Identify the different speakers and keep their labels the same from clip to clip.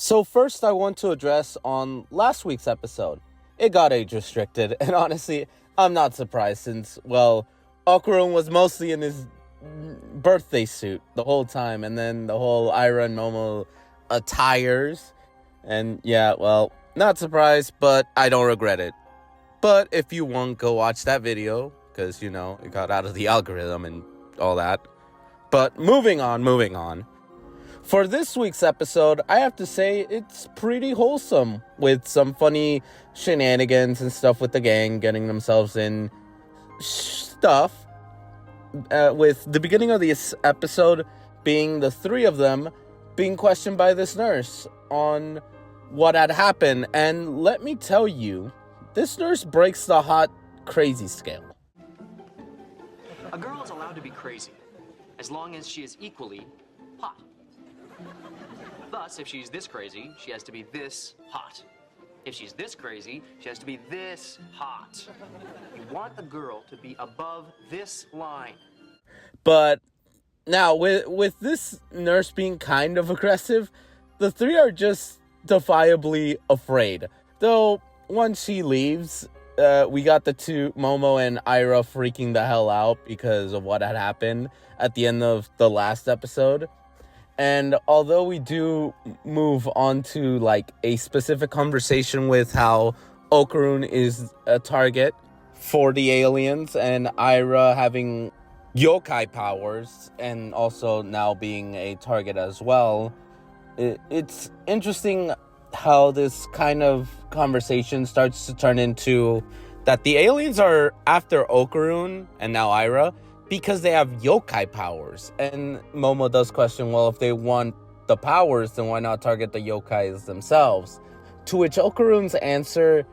Speaker 1: So first I want to address on last week's episode. It got age restricted, and honestly, I'm not surprised since, well, Okarun was mostly in his birthday suit the whole time, and then the whole Ira and Momo attires. And yeah, well, not surprised, but I don't regret it. But if you want, go watch that video, because, it got out of the algorithm and all that. But moving on. For this week's episode, I have to say it's pretty wholesome, with some funny shenanigans and stuff with the gang getting themselves in stuff. With the beginning of this episode being the three of them being questioned by this nurse on what had happened. And let me tell you, this nurse breaks the hot crazy scale.
Speaker 2: A girl is allowed to be crazy, as long as she is equally hot. Thus, if she's this crazy, she has to be this hot. If she's this crazy, she has to be this hot. You want a girl to be above this line.
Speaker 1: But now, with this nurse being kind of aggressive, the three are just defiably afraid. Though, once she leaves, we got the two, Momo and Ira, freaking the hell out because of what had happened at the end of the last episode. And although we do move on to, a specific conversation with how Okarun is a target for the aliens, and Ira having yokai powers, and also now being a target as well, it's interesting how this kind of conversation starts to turn into that the aliens are after Okarun and now Ira because they have yokai powers. And Momo does question, well, if they want the powers, then why not target the yokais themselves? To which Okarun's answer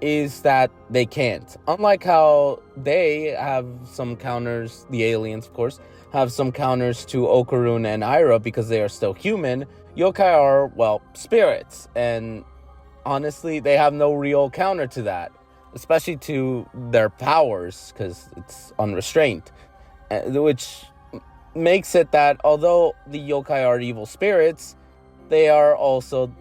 Speaker 1: is that they can't. Unlike how they have some counters, the aliens, of course, have some counters to Okarun and Ira because they are still human, yokai are, well, spirits. And honestly, they have no real counter to that, especially to their powers, because it's unrestrained. Which makes it that although the yokai are evil spirits, they are also,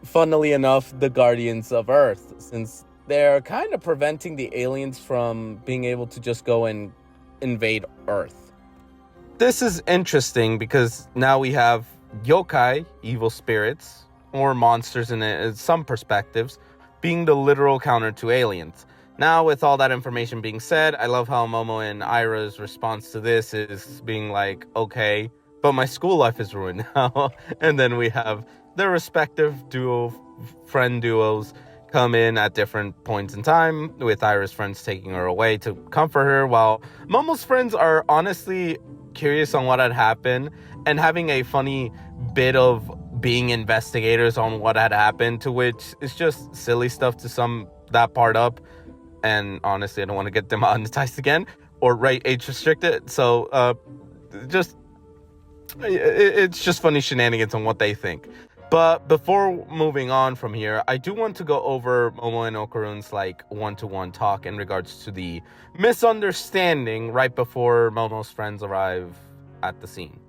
Speaker 1: funnily enough, the guardians of Earth, since they're kind of preventing the aliens from being able to just go and invade Earth. This is interesting because now we have yokai, evil spirits, or monsters in some perspectives, being the literal counter to aliens. Now, with all that information being said, I love how Momo and Ira's response to this is being like, okay, but my school life is ruined now. And then we have their respective friend duos come in at different points in time, with Ira's friends taking her away to comfort her, while Momo's friends are honestly curious on what had happened and having a funny bit of being investigators on what had happened, to which is just silly stuff to sum that part up. And honestly, I don't want to get demonetized again or age restricted. So it's just funny shenanigans on what they think. But before moving on from here, I do want to go over Momo and Okarun's one-to-one talk in regards to the misunderstanding right before Momo's friends arrive at the scene.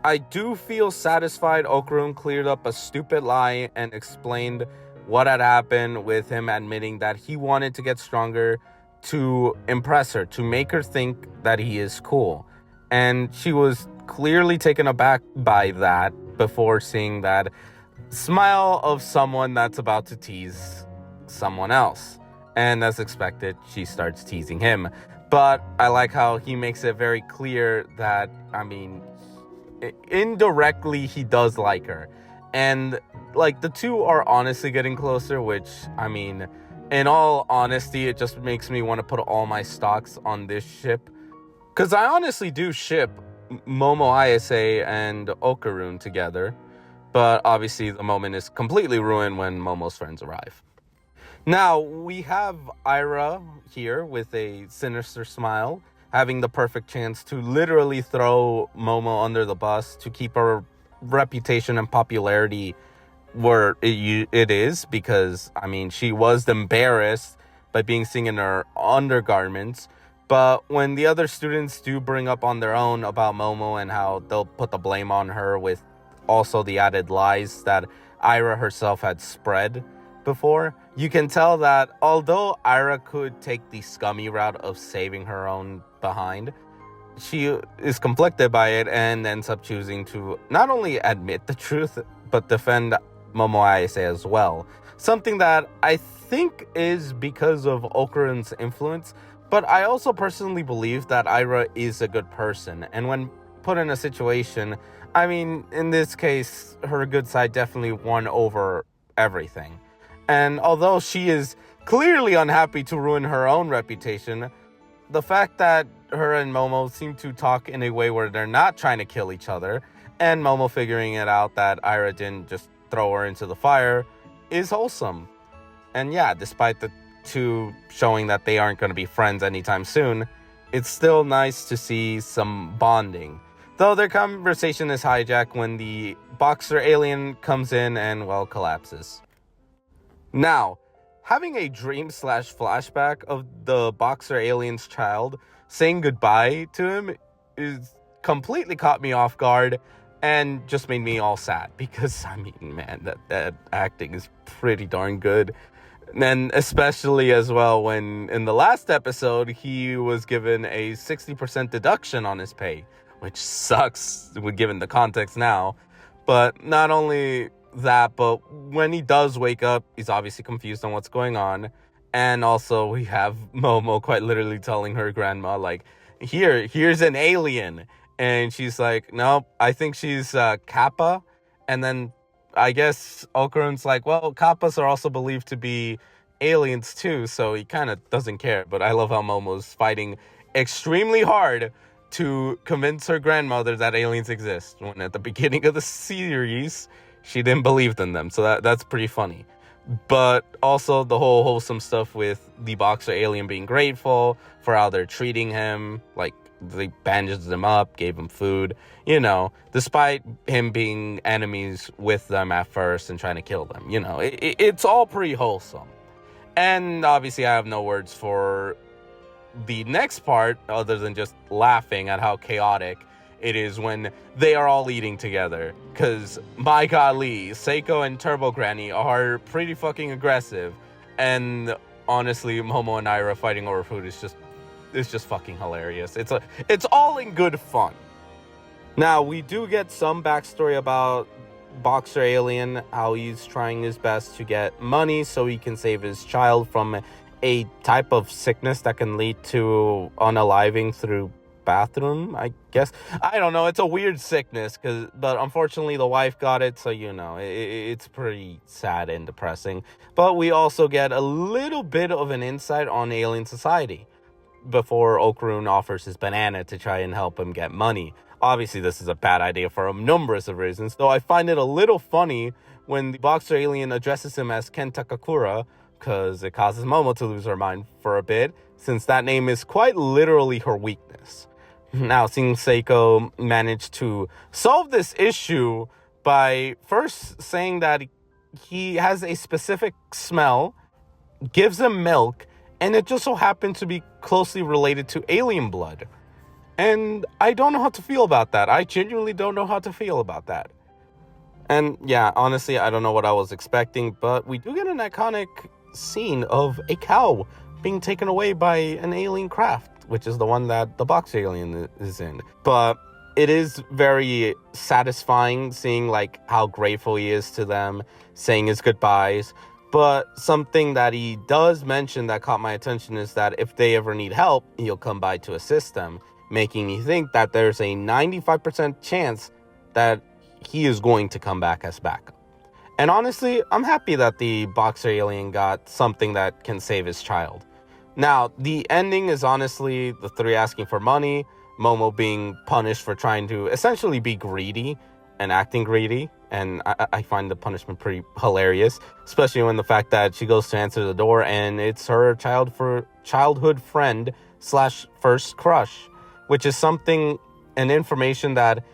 Speaker 1: I do feel satisfied Okarun cleared up a stupid lie and explained what had happened, with him admitting that he wanted to get stronger to impress her, to make her think that he is cool. And she was clearly taken aback by that before seeing that smile of someone that's about to tease someone else. And as expected, she starts teasing him. But I like how he makes it very clear that, indirectly he does like her. And the two are honestly getting closer, which, in all honesty, it just makes me want to put all my stocks on this ship. Because I honestly do ship Momo, Ayase, and Okarun together. But obviously the moment is completely ruined when Momo's friends arrive. Now, we have Ira here with a sinister smile, having the perfect chance to literally throw Momo under the bus to keep her reputation and popularity where it is, because she was embarrassed by being seen in her undergarments. But when the other students do bring up on their own about Momo and how they'll put the blame on her with also the added lies that Ira herself had spread before, you can tell that although Ira could take the scummy route of saving her own behind, she is conflicted by it and ends up choosing to not only admit the truth, but defend Momo Ayase as well. Something that I think is because of Okarun's influence, but I also personally believe that Ira is a good person, and when put in a situation, I mean, in this case, her good side definitely won over everything. And although she is clearly unhappy to ruin her own reputation, the fact that her and Momo seem to talk in a way where they're not trying to kill each other, and Momo figuring it out that Ira didn't just throw her into the fire, is wholesome. And yeah, despite the two showing that they aren't going to be friends anytime soon, it's still nice to see some bonding. Though their conversation is hijacked when the boxer alien comes in and, well, collapses. Now, having a dream/flashback of the boxer alien's child saying goodbye to him is completely caught me off guard and just made me all sad because, I mean, man, that acting is pretty darn good. And especially as well when in the last episode, he was given a 60% deduction on his pay, which sucks given the context now. But not only that, but when he does wake up, he's obviously confused on what's going on. And also we have Momo quite literally telling her grandma, like, here's an alien. And she's like, nope, I think she's Kappa. And then I guess Okarun's like, well, Kappas are also believed to be aliens too, so he kind of doesn't care. But I love how Momo's fighting extremely hard to convince her grandmother that aliens exist, when at the beginning of the series, she didn't believe in them. So that's pretty funny. But also the whole wholesome stuff with the boxer alien being grateful for how they're treating him, like they bandaged him up, gave him food, despite him being enemies with them at first and trying to kill them. It's all pretty wholesome. And obviously I have no words for the next part other than just laughing at how chaotic it is when they are all eating together. Because, my golly, Seiko and Turbo Granny are pretty fucking aggressive. And honestly, Momo and Ira fighting over food is just fucking hilarious. It's all in good fun. Now, we do get some backstory about Boxer Alien, how he's trying his best to get money so he can save his child from a type of sickness that can lead to unaliving through bathroom, I guess. I don't know, it's a weird sickness, but unfortunately the wife got it, so it's pretty sad and depressing. But we also get a little bit of an insight on alien society before Okarun offers his banana to try and help him get money. Obviously, this is a bad idea for a number of reasons, though I find it a little funny when the boxer alien addresses him as Ken Takakura, because it causes Momo to lose her mind for a bit, since that name is quite literally her weakness. Now, seeing Seiko manage to solve this issue by first saying that he has a specific smell, gives him milk, and it just so happened to be closely related to alien blood. And I don't know how to feel about that. I genuinely don't know how to feel about that. And yeah, honestly, I don't know what I was expecting, but we do get an iconic scene of a cow being taken away by an alien craft, which is the one that the box alien is in. But it is very satisfying seeing like how grateful he is to them, saying his goodbyes. But something that he does mention that caught my attention is that if they ever need help, he'll come by to assist them, making me think that there's a 95% chance that he is going to come back as backup. And honestly, I'm happy that the boxer alien got something that can save his child. Now, the ending is honestly the three asking for money, Momo being punished for trying to essentially be greedy and acting greedy. And I find the punishment pretty hilarious, especially when the fact that she goes to answer the door and it's her childhood friend / first crush, which is an information that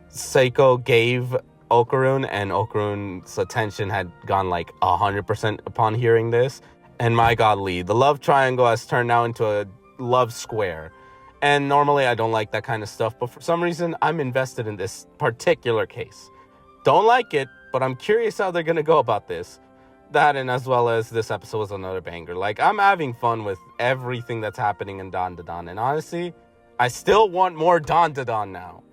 Speaker 1: Seiko gave Okarun, and Okarun's attention had gone like 100% upon hearing this. And my golly, the love triangle has turned now into a love square. And normally I don't like that kind of stuff, but for some reason I'm invested in this particular case. Don't like it, but I'm curious how they're gonna go about this. That, and as well as this episode was another banger. Like, I'm having fun with everything that's happening in Dandadan, and honestly, I still want more Dandadan now.